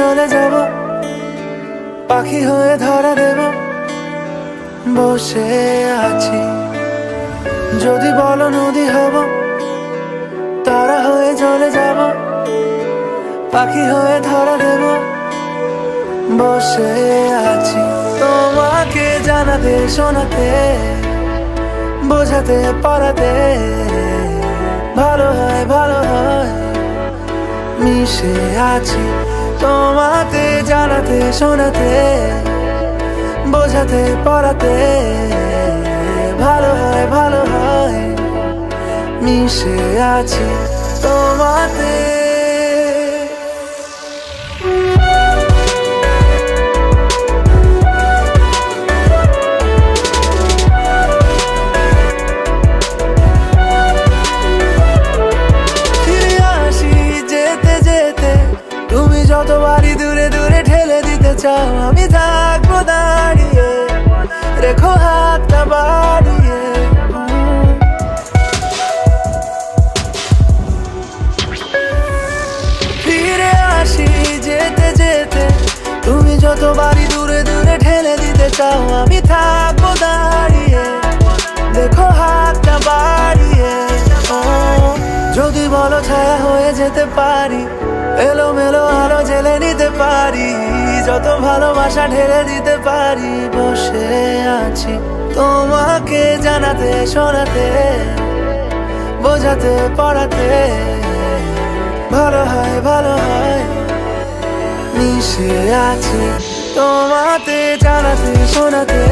চলে যাব, পাখি হয়ে ধরা দেব, বসে আছি। যদি বলো নদী হব, তারা হয়ে চলে যাব, পাখি হয়ে ধরা দেব, বসে আছি। তোমাকে জানাতে শোনাতে বোঝাতে পারাতে ভালো হয় ভালো হয়, মিশে আছি। তোমাকে জানাতে শোনাতে বোঝাতে পারাতে ভালো হয়, মিশে আছি তোমাতে। যতবারই দূরে দূরে ঠেলে দিতে চাও, আমি থাকবো দাঁড়িয়ে, রেখো হাতটা বাড়িয়ে। ফিরে আসি যেতে যেতে, তুমি যতবারই দূরে দূরে ঠেলে দিতে চাও, আমি থাকবো দাঁড়িয়ে, দেখো হাতটা বাড়িয়ে। যদি বলো ছায়া হয়ে যেতে পারি, এলোমেলো আলো জেলে নিতে পারি, যত ভালোবাসা ঢেলে দিতে পারি, বসে আছি। তোমাকে জানাতে শোনাতে বোঝাতে পড়াতে ভালো হয়, মিশে আছি। তোমাকে জানাতে শোনাতে